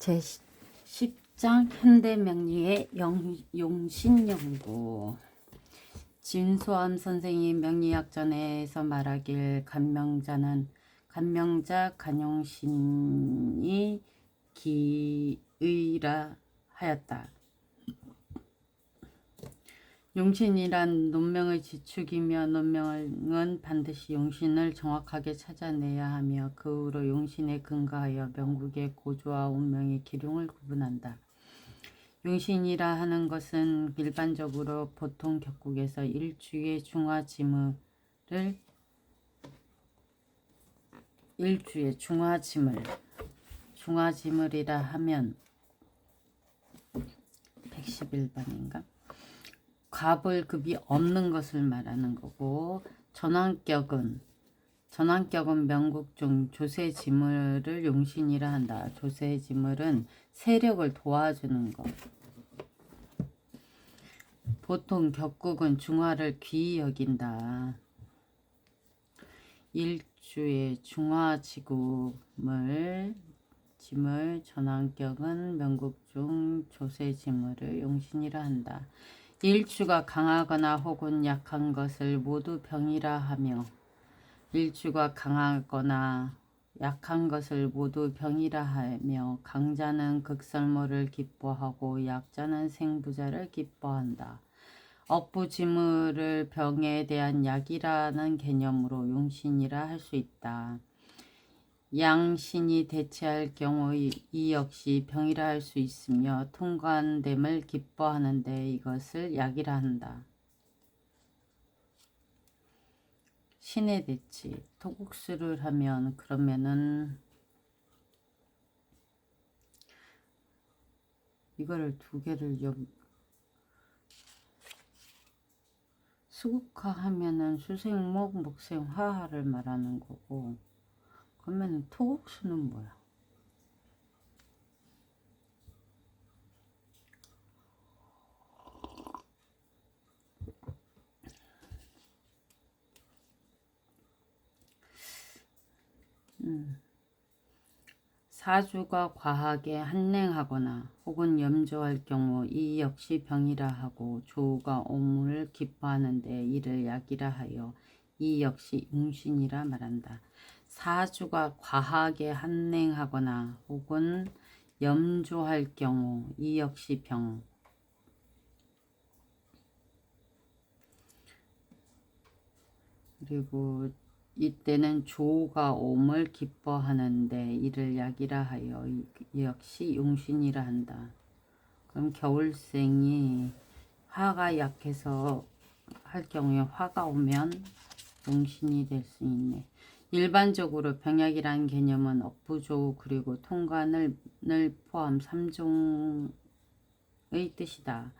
제10장 현대명리의 용신연구. 진소암 선생이 명리학전에서 말하길 간명자 간용신이 기의라 하였다. 용신이란 논명의 지축이며 논명은 반드시 용신을 정확하게 찾아내야 하며 그 후로 용신에 근거하여 명국의 고조와 운명의 기륭을 구분한다. 용신이라 하는 것은 일반적으로 보통 격국에서 일주의 중화지물이라 하면 111번인가? 과벌급이 없는 것을 말하는 거고, 전환격은 명국 중 조세지물을 용신이라 한다. 조세지물은 세력을 도와주는 것. 보통 격국은 중화를 귀히 여긴다. 일주의 중화지물 전환격은 명국 중 조세지물을 용신이라 한다. 일주가 강하거나 혹은 약한 것을 모두 병이라 하며 일주가 강하거나 약한 것을 모두 병이라 하며 강자는 극설모를 기뻐하고 약자는 생부자를 기뻐한다. 억부지물을 병에 대한 약이라는 개념으로 용신이라 할 수 있다. 양신이 대체할 경우 이 역시 병이라 할 수 있으며 통관됨을 기뻐하는데 이것을 약이라 한다. 신의 대치, 토국수를 하면 그러면은 이거를 두 개를 수국화하면은 수생목, 목생화를 말하는 거고, 그러면 토국수는 뭐야? 사주가 과하게 한랭하거나 혹은 염조할 경우 이 역시 병이라 하고, 조우가 오물을 기뻐하는데 이를 약이라 하여 이 역시 용신이라 말한다. 사주가 과하게 한랭하거나 혹은 염조할 경우 이 역시 병. 그리고 이때는 조가 옴을 기뻐하는데 이를 약이라 하여 이 역시 용신이라 한다. 그럼 겨울생이 화가 약해서 할 경우에 화가 오면 용신이 될 수 있네. 일반적으로 병약이라는 개념은 억부조우 그리고 통관을 포함 3종의 뜻이다.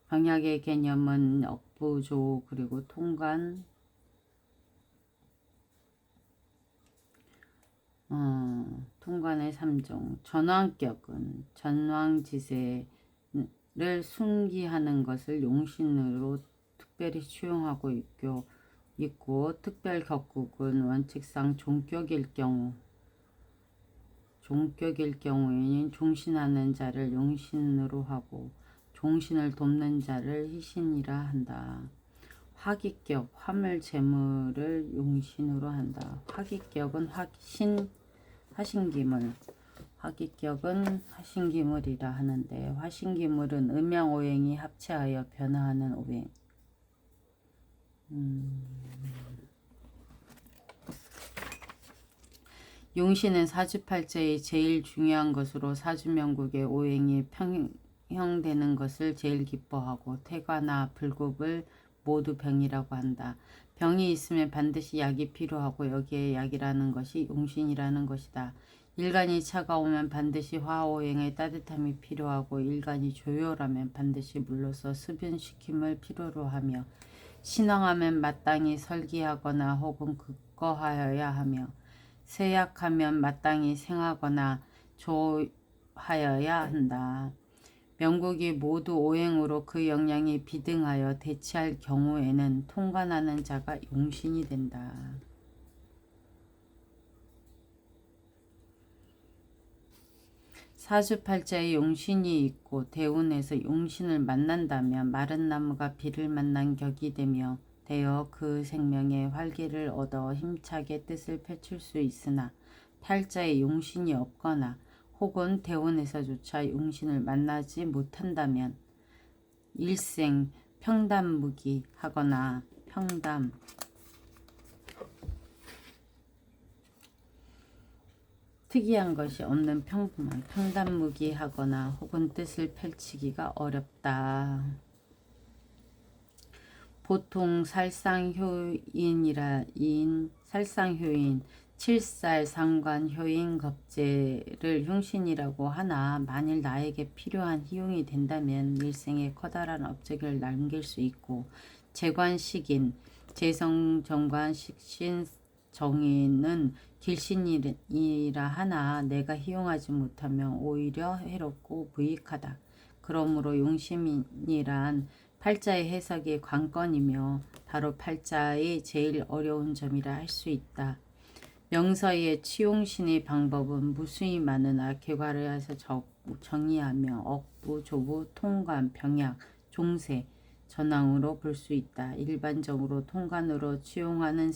병약의 개념은 억부조우 그리고 통관의 3종. 전왕격은 전왕지세를 순기하는 것을 용신으로 특별히 수용하고 있고 특별격국은 원칙상 종격일 경우에는 종신하는 자를 용신으로 하고 종신을 돕는 자를 희신이라 한다. 화기격, 화물재물을 용신으로 한다. 화기격은 화신기물, 화기격은 화신기물이라 하는데 화신기물은 음양오행이 합체하여 변화하는 오행. 용신은 사주팔자의 제일 중요한 것으로 사주명국의 오행이 평형되는 것을 제일 기뻐하고 태과나 불급을 모두 병이라고 한다. 병이 있으면 반드시 약이 필요하고 여기에 약이라는 것이 용신이라는 것이다. 일간이 차가우면 반드시 화오행의 따뜻함이 필요하고 일간이 조열하면 반드시 물로서 습연시킴을 필요로 하며 신앙하면 마땅히 설기하거나 혹은 극거하여야 하며 쇠약하면 마땅히 생하거나 조하여야 한다. 명국이 모두 오행으로 그 영향이 비등하여 대치할 경우에는 통관하는 자가 용신이 된다. 사주팔자에 용신이 있고 대운에서 용신을 만난다면 마른 나무가 비를 만난 격이 되어 그 생명에 활기를 얻어 힘차게 뜻을 펼칠 수 있으나 팔자에 용신이 없거나 혹은 대운에서조차 용신을 만나지 못한다면 일생 평담무기 하거나 특이한 것이 없는 평범한 평담무기 하거나 혹은 뜻을 펼치기가 어렵다. 보통 살상효인, 칠살, 상관, 효인, 겁재를 흉신이라고 하나 만일 나에게 필요한 희용이 된다면 일생에 커다란 업적을 남길 수 있고 재관식인, 재성정관, 식신, 정인은 길신이라 하나 내가 희용하지 못하면 오히려 해롭고 무익하다. 그러므로 용신이란 팔자의 해석이 관건이며 바로 팔자의 제일 어려운 점이라 할 수 있다. 명서의 치용신의 방법은 무수히 많으나 개괄해서 정의하며 억부, 조부, 통관, 병약, 종세, 전왕으로 볼 수 있다. 일반적으로 통관으로 치용하는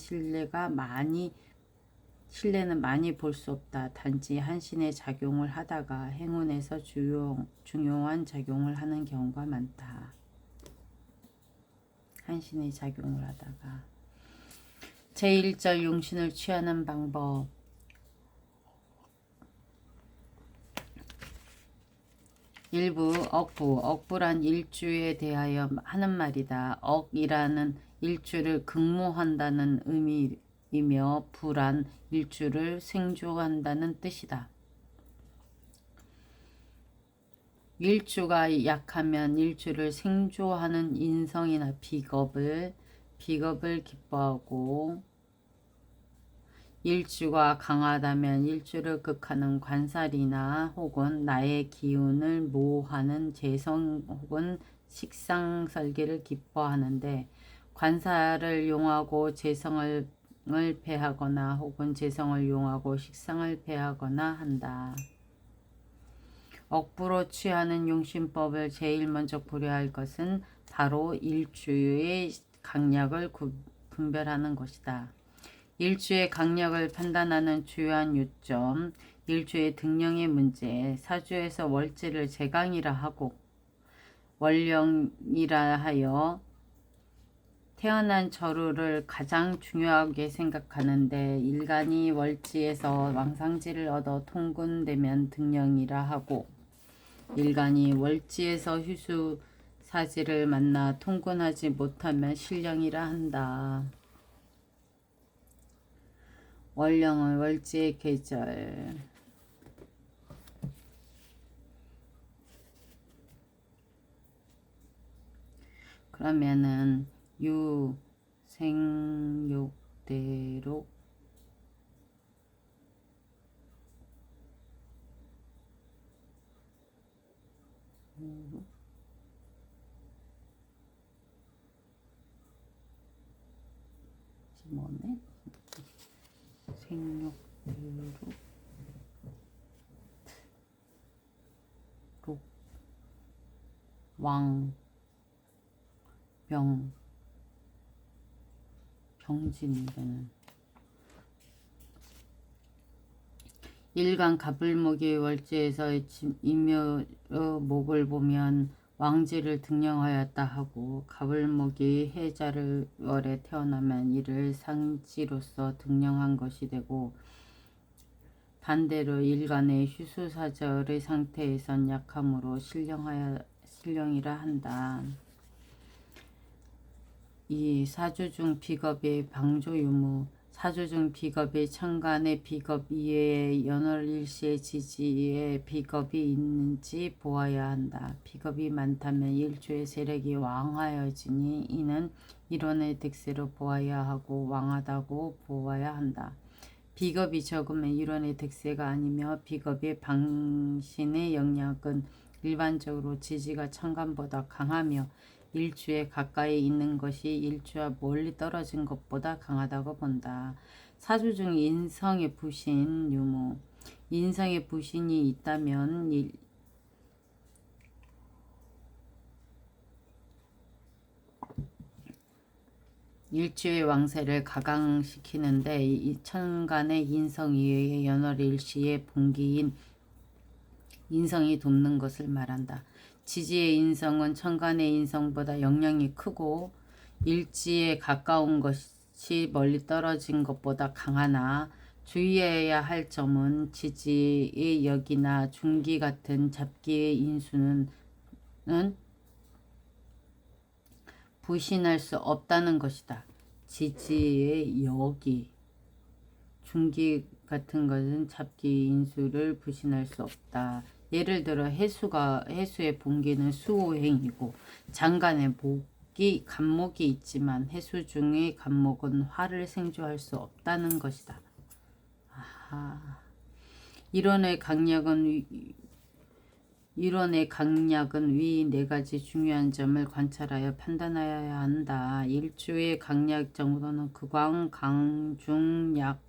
신뢰는 많이 볼 수 없다. 단지 한신의 작용을 하다가 행운에서 중요한 작용을 하는 경우가 많다. 한신의 작용을 하다가 제1절 용신을 취하는 방법. 일부 억부, 억부란 일주에 대하여 하는 말이다. 억이라는 일주를 극모한다는 의미이며 부란 일주를 생조한다는 뜻이다. 일주가 약하면 일주를 생조하는 인성이나 비겁을 기뻐하고 일주가 강하다면 일주를 극하는 관살이나 혹은 나의 기운을 모하는 재성 혹은 식상설계를 기뻐하는데 관살을 용하고 재성을 패하거나 혹은 재성을 용하고 식상을 패하거나 한다. 억부로 취하는 용신법을 제일 먼저 고려할 것은 바로 일주의 강약을 분별하는 것이다. 일주의 강약을 판단하는 주요한 요점, 일주의 등령의 문제, 사주에서 월지를 제강이라 하고 월령이라 하여 태어난 저루를 가장 중요하게 생각하는데 일간이 월지에서 왕상지를 얻어 통군되면 등령이라 하고 일간이 월지에서 휴수사지를 만나 통군하지 못하면 실령이라 한다. 월령은 월지의 계절. 그러면은 유생욕대로 뭐네? 생욕대로 왕 병진이라는 일간 갑을목이 월지에서 임묘목을 보면 왕지를 등령하였다 하고 갑을목이 해자월에 태어나면 이를 상지로서 등령한 것이 되고 반대로 일간의 휴수사절의 상태에선 약함으로 실령이라 한다. 이 사주중 비겁의 방조유무 사주중 비겁의 천간의 비겁 이외에 연월일시의 지지에 비겁이 있는지 보아야 한다. 비겁이 많다면 일주의 세력이 왕하여지니 이는 일원의 득세로 보아야 하고 왕하다고 보아야 한다. 비겁이 적으면 일원의 득세가 아니며 비겁의 방신의 영역은 일반적으로 지지가 천간보다 강하며 일주에 가까이 있는 것이 일주와 멀리 떨어진 것보다 강하다고 본다. 사주 중 인성의 부신 유무 인성에 부신이 있다면 일주의 왕세를 가강시키는데 이 천간의 인성이의 연월 일시의 분기인 인성이 돕는 것을 말한다. 지지의 인성은 천간의 인성보다 영향이 크고 일지에 가까운 것이 멀리 떨어진 것보다 강하나 주의해야 할 점은 지지의 역이나 중기 같은 잡기의 인수는 부신할 수 없다는 것이다. 지지의 역이 중기 같은 것은 잡기 인수를 부신할 수 없다. 예를 들어 해수의 본기는 수호행이고 장간에 간목이 있지만 해수 중의 간목은 화를 생조할 수 없다는 것이다. 아하. 이론의 강약은 위 네 가지 중요한 점을 관찰하여 판단하여야 한다. 일주의 강약 정도는 극왕, 강, 중, 약,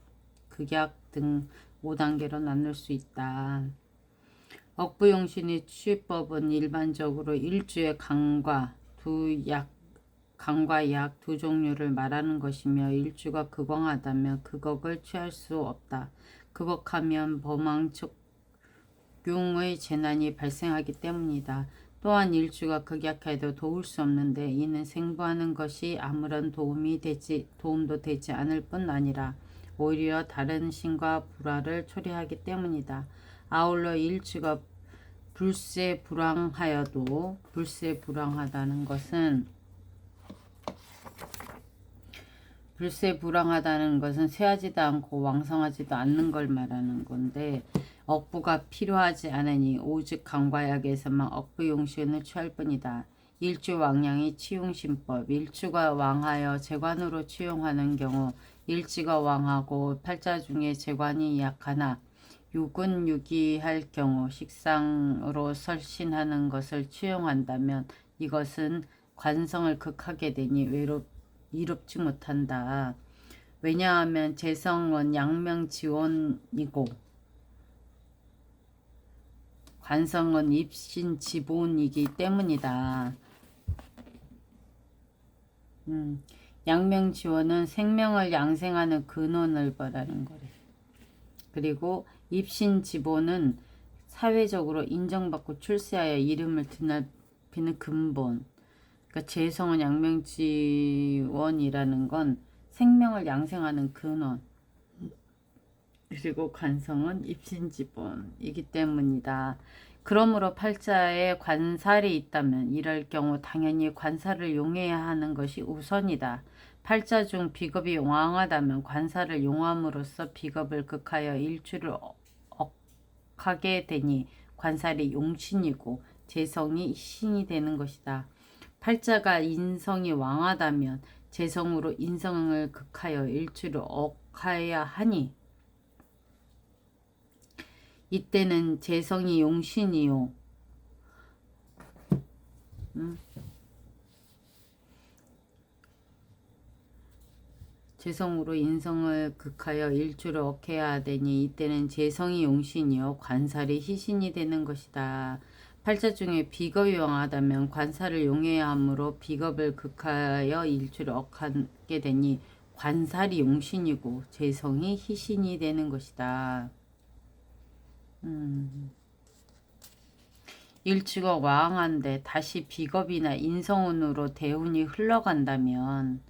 극약 등 5단계로 나눌 수 있다. 억부용신의 취법은 일반적으로 일주의 강과 약 두 종류를 말하는 것이며 일주가 극왕하다면 극억을 취할 수 없다. 극억하면 범왕척균의 재난이 발생하기 때문이다. 또한 일주가 극약해도 도울 수 없는데 이는 생부하는 것이 아무런 도움도 되지 않을 뿐 아니라 오히려 다른 신과 불화를 초래하기 때문이다. 아울러 일주가 불세불황하다는 것은 쇠하지도 않고 왕성하지도 않는 걸 말하는 건데 억부가 필요하지 않으니 오직 강과약에서만 억부용신을 취할 뿐이다. 일주왕양의 치용신법. 일주가 왕하여 재관으로 치용하는 경우 일지가 왕하고 팔자 중에 재관이 약하나 육은 유기할 경우 식상으로 설신하는 것을 치용한다면 이것은 관성을 극하게 되니 이롭지 못한다. 왜냐하면 재성은 양명지원이고 관성은 입신지본이기 때문이다. 양명지원은 생명을 양생하는 근원을 말하는 거래. 그리고 입신지본은 사회적으로 인정받고 출세하여 이름을 드높이는 근본. 그러니까 재성은 양명지원이라는 건 생명을 양생하는 근원. 그리고 관성은 입신지본이기 때문이다. 그러므로 팔자에 관살이 있다면 이럴 경우 당연히 관살을 용해야 하는 것이 우선이다. 팔자 중 비겁이 왕하다면 관살을 용함으로써 비겁을 극하여 일주를 억하게 되니 관살이 용신이고 재성이 신이 되는 것이다. 팔자가 인성이 왕하다면 재성으로 인성을 극하여 일주를 억하여야 하니 이때는 재성이 용신이요. 재성으로 인성을 극하여 일주를 억해야 하되니 이때는 재성이 용신이요 관살이 희신이 되는 것이다. 팔자 중에 비겁이 왕하다면 관살을 용해야 하므로 비겁을 극하여 일주를 억하게 되니 관살이 용신이고 재성이 희신이 되는 것이다. 일주가 왕한데 다시 비겁이나 인성운으로 대운이 흘러간다면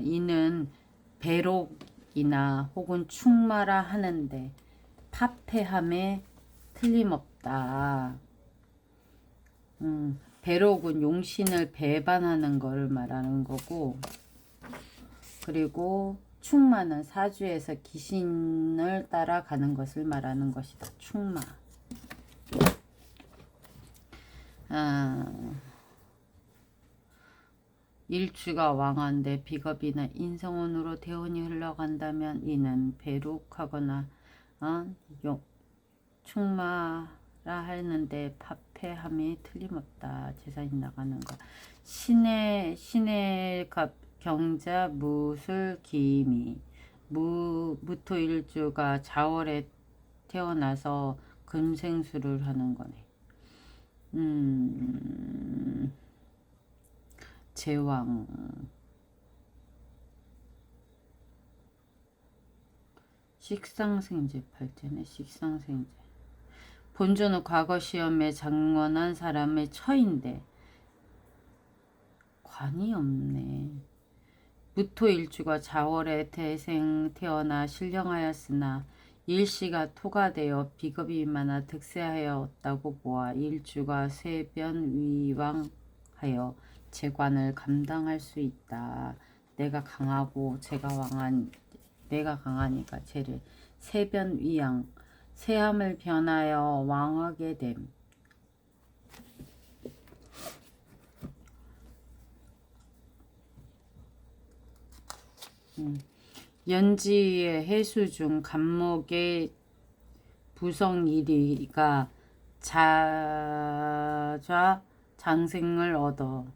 이는 배록이나 혹은 충마라 하는데 파폐함에 틀림없다. 배록은 용신을 배반하는 것을 말하는 거고, 그리고 충마는 사주에서 기신을 따라가는 것을 말하는 것이다. 충마. 일주가 왕한데 비겁이나 인성운으로 대운이 흘러간다면 이는 배룩하거나 충마라 하는데 파폐함이 틀림없다. 재산이 나가는 것. 신의 경자 무술 기미 무토일주가 자월에 태어나서 금생수를 하는 거네. 제왕. 식상생제 팔제네. 식상생제. 본주는 과거 시험에 장원한 사람의 처인데 관이 없네. 무토일주가 자월에 태어나 신령하였으나 일시가 토가 되어 비겁이 많아 득세하였다고 보아 일주가 쇄변위왕하여 재관을 감당할 수 있다. 내가 강하고 내가 강하니까 쟤를 쇄변위왕, 세함을 변하여 왕하게 됨. 연지의 해수 중 간목의 부성일이가 자좌 장생을 얻어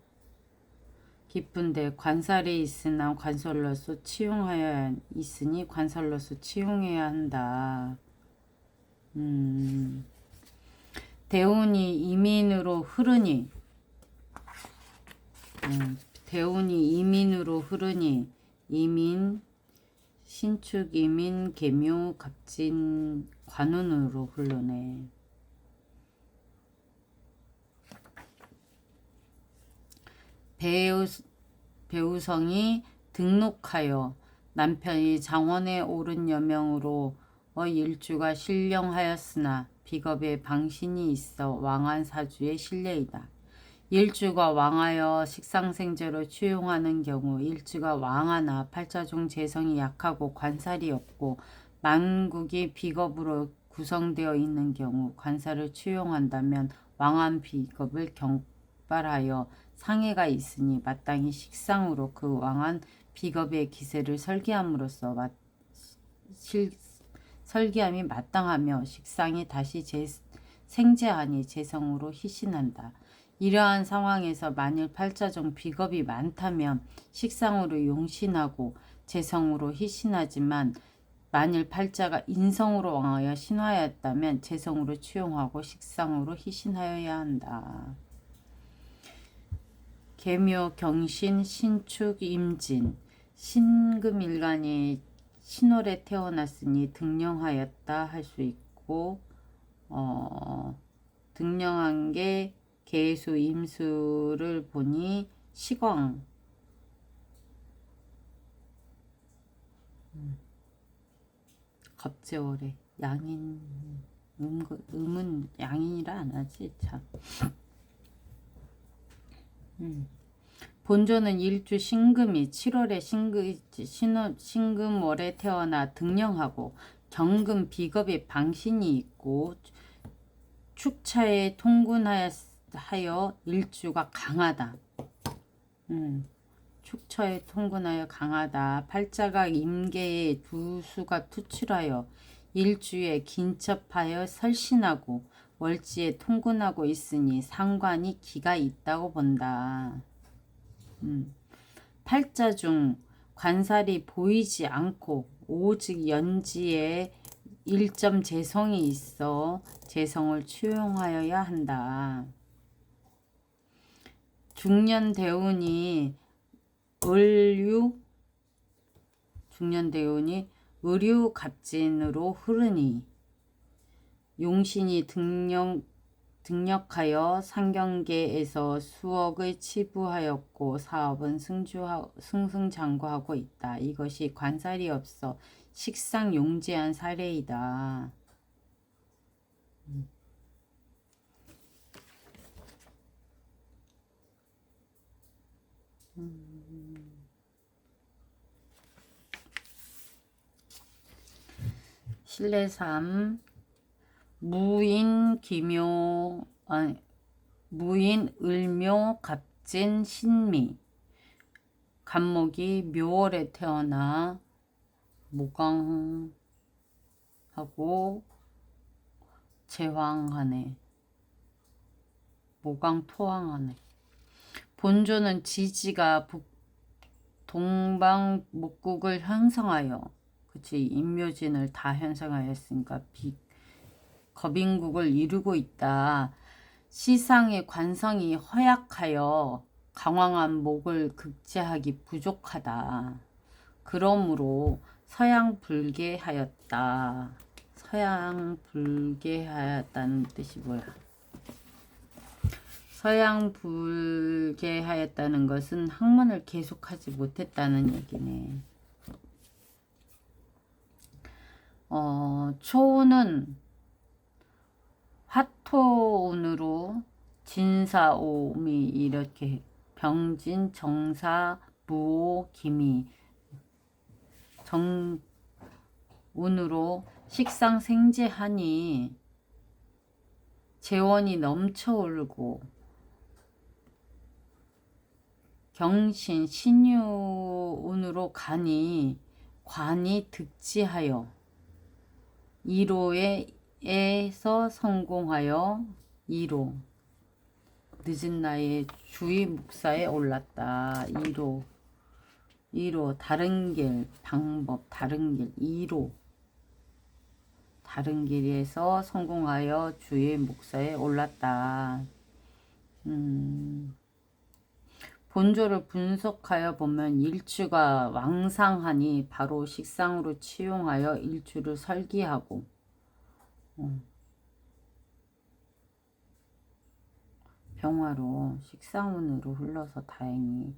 깊은데 관살이 있으나 관설로서 치용하여야 있으니 관설로서 치용해야 한다. 대운이 이민으로 흐르니 이민 신축 이민 계묘 갑진 관운으로 흐르네. 배우성이 등록하여 남편이 장원에 오른 여명으로 일주가 신령하였으나 비겁에 방신이 있어 왕한 사주의 신뢰이다. 일주가 왕하여 식상생제로 취용하는 경우 일주가 왕하나 팔자중 재성이 약하고 관살이 없고 만국이 비겁으로 구성되어 있는 경우 관살을 취용한다면 왕한 비겁을 경발하여 상해가 있으니 마땅히 식상으로 그 왕한 비겁의 기세를 설계함으로써 설계함이 마땅하며 식상이 다시 생제하니 재성으로 희신한다. 이러한 상황에서 만일 팔자중 비겁이 많다면 식상으로 용신하고 재성으로 희신하지만 만일 팔자가 인성으로 왕하여 신화였다면 재성으로 취용하고 식상으로 희신하여야 한다. 계묘, 경신, 신축, 임진, 신금일간이 신월에 태어났으니 등령하였다 할 수 있고 등령한 게 계수, 임수를 보니 시광 겁제월에 양인 음은 양인이라 안 하지 참. 본조는 일주 신금이 7월에 신금월에 태어나 등령하고 경금 비겁의 방신이 있고 축차에 통군하여 일주가 강하다. 축처에 통근하여 강하다. 팔자가 임계에 두 수가 투출하여 일주에 긴첩하여 설신하고 월지에 통근하고 있으니 상관이 기가 있다고 본다. 팔자 중 관살이 보이지 않고 오직 연지에 일점 재성이 있어 재성을 취용하여야 한다. 중년대운이 의류갑진으로 흐르니 용신이 등력하여 상경계에서 수억을 치부하였고 사업은 승승장구하고 있다. 이것이 관살이 없어 식상 용제한 사례이다. 실내삼 무인 을묘 갑진 신미 간목이 묘월에 태어나 모강하고 제왕하네. 모강토왕하네. 본조는 지지가 동방 목국을 형성하여 그치, 임묘진을 다 현상하였으니까 겁인국을 이루고 있다. 시상의 관성이 허약하여 강왕한 목을 극제하기 부족하다. 그러므로 서양불개하였다. 서양불개하였다는 뜻이 뭐야? 서양불개하였다는 것은 학문을 계속하지 못했다는 얘기네. 초운은 화토운으로 진사오미 이렇게 병진 정사 무오 기미 정운으로 식상생재하니 재원이 넘쳐오르고 경신 신유운으로 가니 관이 득지하여 이로에서 성공하여 이로 늦은 나이에 주의 묵사에 올랐다. 이로 다른 길 방법 다른 길 이로 다른 길에서 성공하여 주의 묵사에 올랐다. 본조를 분석하여 보면 일주가 왕상하니 바로 식상으로 치용하여 일주를 설기하고 병화로 식상운으로 흘러서 다행히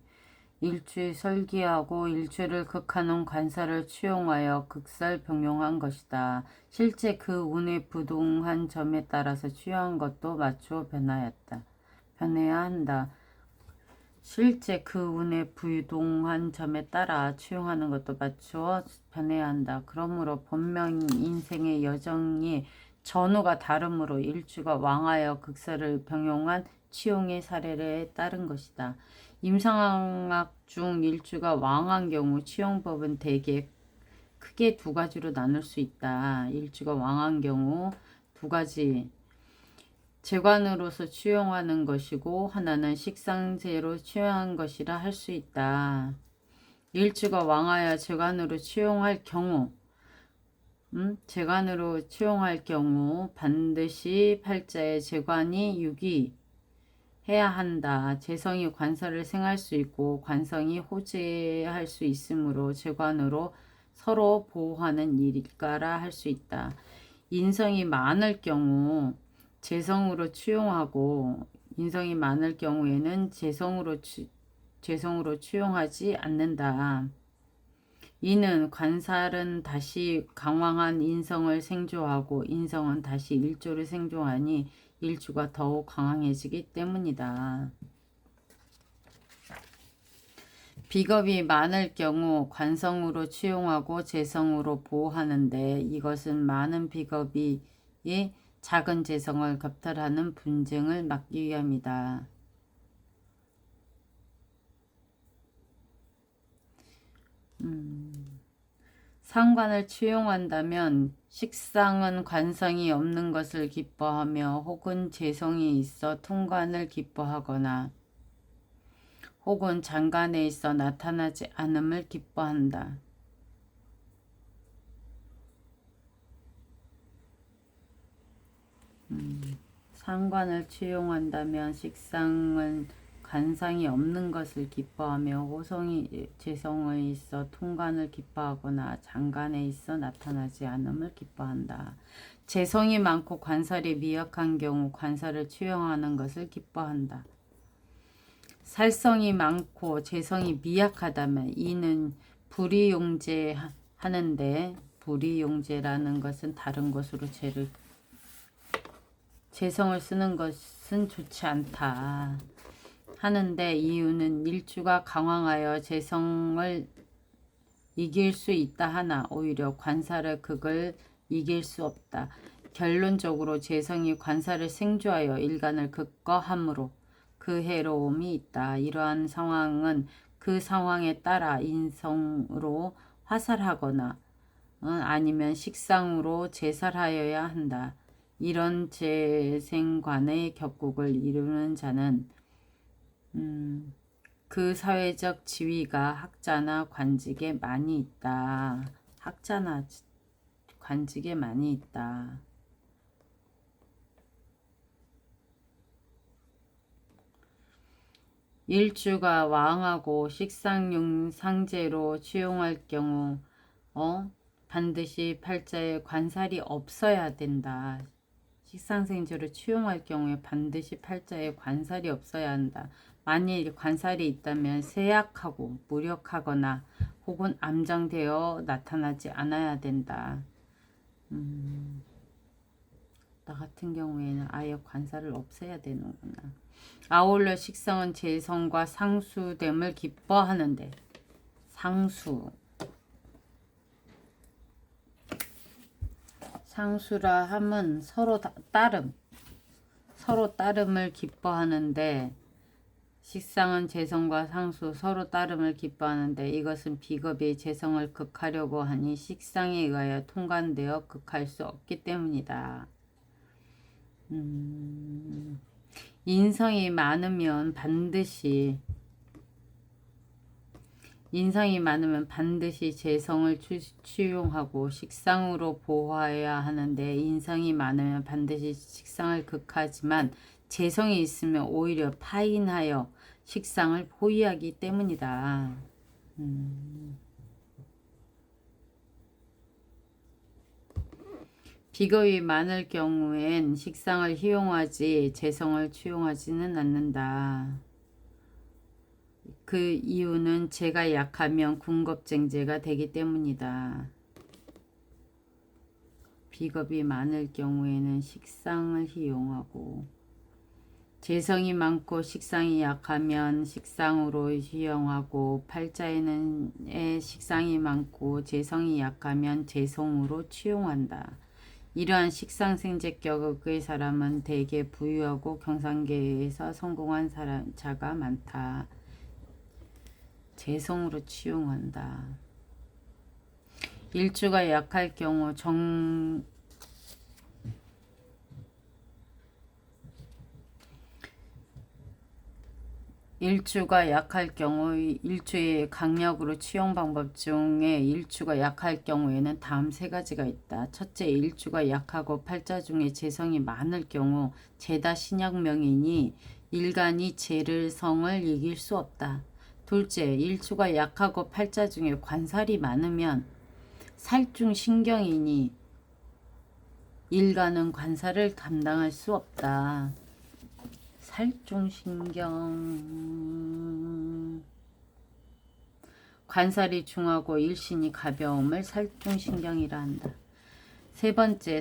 일주에 설기하고 일주를 극하는 관사를 취용하여 극설병용한 것이다. 실제 그 운의 부동한 점에 따라서 취용한 것도 맞추어 변해야 한다. 실제 그 운의 부동한 점에 따라 취용하는 것도 맞추어 변해야 한다. 그러므로 본명 인생의 여정이 전후가 다르므로 일주가 왕하여 극설을 병용한 취용의 사례에 따른 것이다. 임상학 중 일주가 왕한 경우 취용법은 대개 크게 두 가지로 나눌 수 있다. 일주가 왕한 경우 두 가지. 재관으로서 취용하는 것이고 하나는 식상제로 취용한 것이라 할 수 있다. 일주가 왕하여 재관으로 취용할 경우 재관으로 취용할 경우 반드시 팔자의 재관이 유기해야 한다. 재성이 관사를 생할 수 있고 관성이 호재할 수 있으므로 재관으로 서로 보호하는 일일까라 할 수 있다. 인성이 많을 경우 재성으로 취용하고 인성이 많을 경우에는 재성으로 취용하지 않는다. 이는 관살은 다시 강왕한 인성을 생조하고 인성은 다시 일조를 생조하니 일주가 더욱 강황해지기 때문이다. 비겁이 많을 경우 관성으로 취용하고 재성으로 보호하는데 이것은 많은 비겁이 작은 재성을 겁탈하는 분쟁을 막기 위함이다. 상관을 취용한다면 식상은 관성이 없는 것을 기뻐하며 혹은 재성이 있어 통관을 기뻐하거나 혹은 장관에 있어 나타나지 않음을 기뻐한다. 상관을 취용한다면 식상은 관상이 없는 것을 기뻐하며 호성이 재성에 있어 통관을 기뻐하거나 장관에 있어 나타나지 않음을 기뻐한다. 재성이 많고 관살이 미약한 경우 관살을 취용하는 것을 기뻐한다. 살성이 많고 재성이 미약하다면 이는 불이용제하는데 불이용제라는 것은 다른 것으로 재성을 쓰는 것은 좋지 않다 하는데 이유는 일주가 강황하여 재성을 이길 수 있다 하나 오히려 관사를 극을 이길 수 없다. 결론적으로 재성이 관사를 생조하여 일간을 극거하므로 그 해로움이 있다. 이러한 상황은 그 상황에 따라 인성으로 화살하거나 아니면 식상으로 제살하여야 한다. 이런 재생관의 격국을 이루는 자는 그 사회적 지위가 학자나 관직에 많이 있다. 학자나 관직에 많이 있다. 일주가 왕하고 식상용 상제로 취용할 경우 반드시 팔자에 관살이 없어야 된다. 식상생제로 취용할 경우에 반드시 팔자에 관살이 없어야 한다. 만일 관살이 있다면 쇠약하고 무력하거나 혹은 암장되어 나타나지 않아야 된다. 나 같은 경우에는 아예 관살을 없애야 되는구나. 아울러 식상은 재성과 상수됨을 기뻐하는데 상수라 함은 서로 따름을 기뻐하는데 식상은 재성과 상수 서로 따름을 기뻐하는데 이것은 비겁이 재성을 극하려고 하니 식상에 의하여 통관되어 극할 수 없기 때문이다. 인성이 많으면 반드시 재성을 취용하고 식상으로 보호해야 하는데 인성이 많으면 반드시 식상을 극하지만 재성이 있으면 오히려 파인하여 식상을 포위하기 때문이다. 비겁이 많을 경우엔 식상을 희용하지 재성을 취용하지는 않는다. 그 이유는 재가 약하면 군겁쟁제가 되기 때문이다. 비겁이 많을 경우에는 식상을 희용하고 재성이 많고 식상이 약하면 식상으로 희용하고 팔자에는 식상이 많고 재성이 약하면 재성으로 취용한다. 이러한 식상생제격의 사람은 대개 부유하고 경상계에서 성공한 자가 많다. 재성으로 취용한다. 일주가 약할 경우 일주의 강력으로 취용 방법 중에 일주가 약할 경우에는 다음 세 가지가 있다. 첫째, 일주가 약하고 팔자 중에 재성이 많을 경우 재다 신약명이니 일간이 재를 성을 이길 수 없다. 둘째, 일주가 약하고 팔자 중에 관살이 많으면 살중신경이니 일간은 관살을 감당할 수 없다. 살중신경 관살이 중하고 일신이 가벼움을 살중신경이라 한다. 세 번째,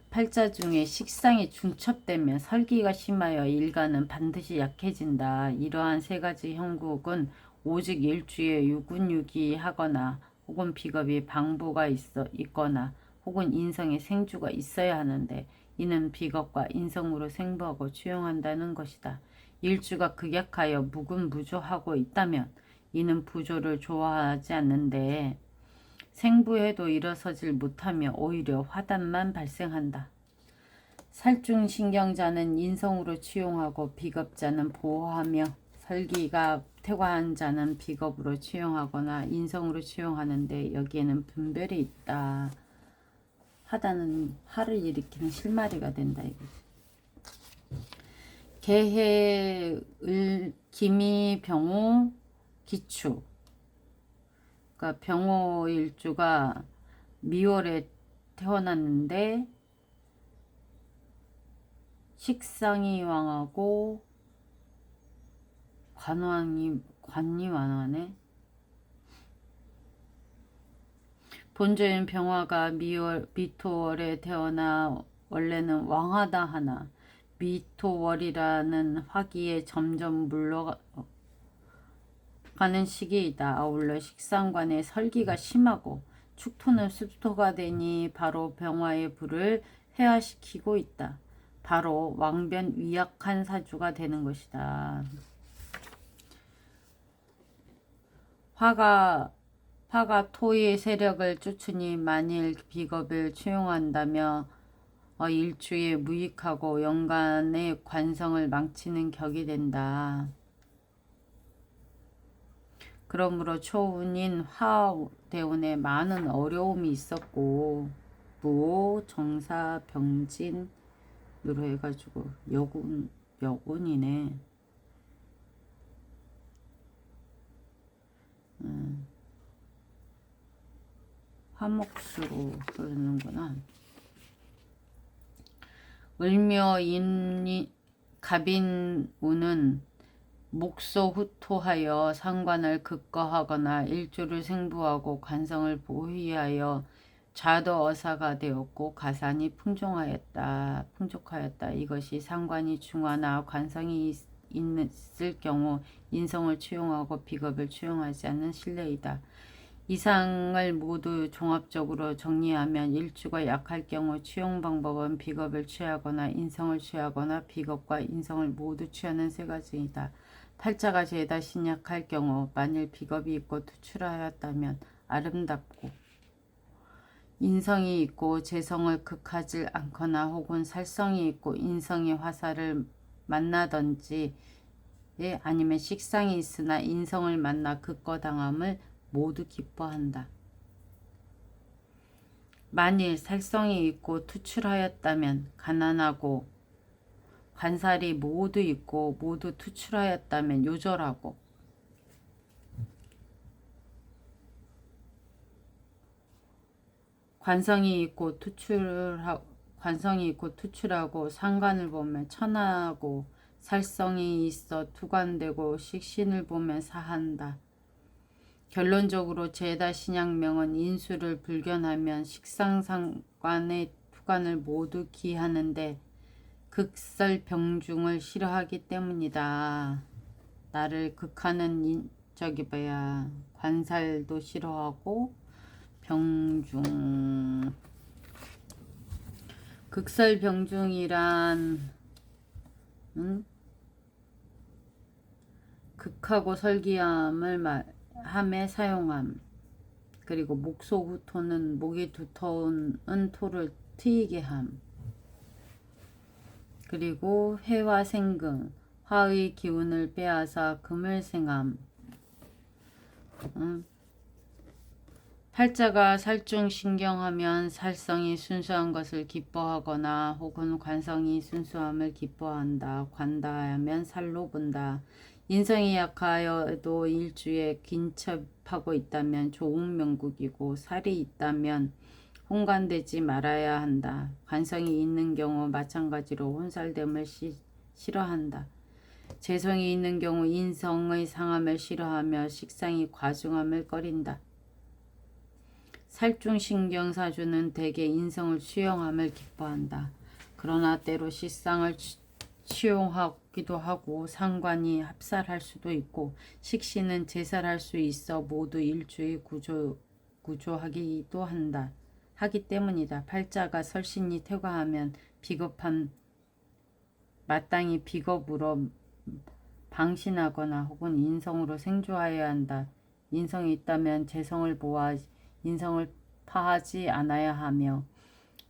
팔자 중에 식상이 중첩되면 설기가 심하여 일간은 반드시 약해진다. 이러한 세 가지 형국은 오직 일주에 유군유기하거나 혹은 비겁이 방부가 있거나 혹은 인성에 생주가 있어야 하는데 이는 비겁과 인성으로 생부하고 취용한다는 것이다. 일주가 극약하여 무군무조하고 있다면 이는 부조를 좋아하지 않는데 생부에도 일어서질 못하며 오히려 화단만 발생한다. 살중신경자는 인성으로 취용하고 비겁자는 보호하며 설기가 퇴과한 자는 비겁으로 취용하거나 인성으로 취용하는데 여기에는 분별이 있다. 화단은 화를 일으키는 실마리가 된다 이거지. 개해, 기미, 병호, 기축. 그러니까 병호 일주가 미월에 태어났는데 식상이 왕하고 관이 왕하네. 본조인 병화가 미토월에 태어나 원래는 왕하다 하나 미토월이라는 화기에 점점 물러가는 시기이다. 아울러 식상관의 설기가 심하고 축토는 습토가 되니 바로 병화의 불을 해화시키고 있다. 바로 왕변 위약한 사주가 되는 것이다. 화가 토의 세력을 쫓으니 만일 비겁을 취용한다며 일주에 무익하고 연간의 관성을 망치는 격이 된다. 그러므로 초운인 화대운에 많은 어려움이 있었고 무, 정사, 병진으로 해가지고 여군이네. 화목수로 흐르는구나. 을묘 갑인운은 목소후토하여 상관을 극거하거나 일주를 생부하고 관성을 보휘하여 좌도어사가 되었고 가산이 풍족하였다. 이것이 상관이 중하나 관성이 있을 경우 인성을 취용하고 비겁을 취용하지 않는 신뢰이다. 이상을 모두 종합적으로 정리하면 일주가 약할 경우 취용 방법은 비겁을 취하거나 인성을 취하거나 비겁과 인성을 모두 취하는 세 가지이다. 팔자가 죄다 신약할 경우 만일 비겁이 있고 투출하였다면 아름답고 인성이 있고 재성을 극하지 않거나 혹은 살성이 있고 인성이 화살을 만나든지 아니면 식상이 있으나 인성을 만나 극거당함을 모두 기뻐한다. 만일 살성이 있고 투출하였다면 가난하고 관살이 모두 있고 모두 투출하였다면 요절하고 관성이 있고 투출하고 상관을 보면 천하고 살성이 있어 투관되고 식신을 보면 사한다. 결론적으로 제다 신약명은 인수를 불견하면 식상상관의 투관을 모두 기하는데 극설병중을 싫어하기 때문이다. 나를 극하는 관살도 싫어하고 병중. 극설병중이란 극하고 설기함을 함에 사용함. 그리고 목소후토는 목이 두터운 토를 트이게 함. 그리고 회화 생금, 화의 기운을 빼앗아 금을 생함. 팔자가 살중신경하면 살성이 순수한 것을 기뻐하거나 혹은 관성이 순수함을 기뻐한다. 관다하면 살로 본다. 인성이 약하여도 일주에 긴첩하고 있다면 좋은 명국이고 살이 있다면 혼관되지 말아야 한다. 관성이 있는 경우 마찬가지로 혼살됨을 싫어한다. 재성이 있는 경우 인성의 상함을 싫어하며 식상이 과중함을 꺼린다. 살중신경사주는 대개 인성을 취용함을 기뻐한다. 그러나 때로 식상을 취용하기도 하고 상관이 합살할 수도 있고 식신은 제살할 수 있어 모두 일주의 구조하기도 한다. 하기 때문이다. 팔자가 설신이 퇴과하면 비겁한 마땅히 비겁으로 방신하거나 혹은 인성으로 생조하여야 한다. 인성이 있다면 재성을 보아 인성을 파하지 않아야 하며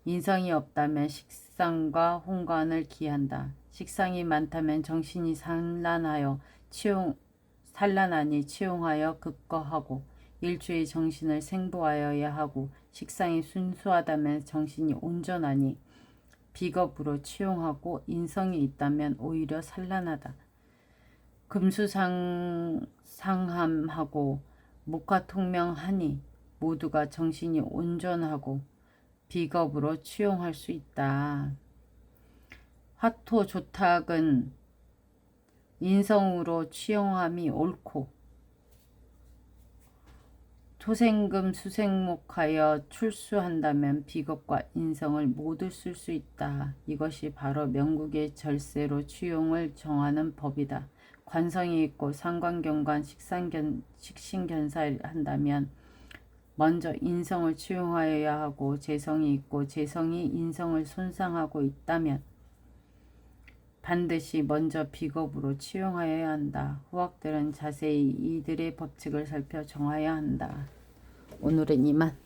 인성이 없다면 식상과 혼관을 기한다. 식상이 많다면 정신이 산란하니 치용하여 극거하고 일주의 정신을 생보하여야 하고 식상이 순수하다면 정신이 온전하니 비겁으로 치용하고 인성이 있다면 오히려 산란하다. 금수상함하고 목화통명하니 모두가 정신이 온전하고 비겁으로 취용할 수 있다. 화토조탁은 인성으로 취용함이 옳고 토생금 수생목하여 출수한다면 비겁과 인성을 모두 쓸 수 있다. 이것이 바로 명국의 절세로 취용을 정하는 법이다. 관성이 있고 상관경관 식신견사한다면 먼저 인성을 취용하여야 하고 재성이 있고 재성이 인성을 손상하고 있다면 반드시 먼저 비겁으로 취용하여야 한다. 후학들은 자세히 이들의 법칙을 살펴 정하여야 한다. 오늘은 이만.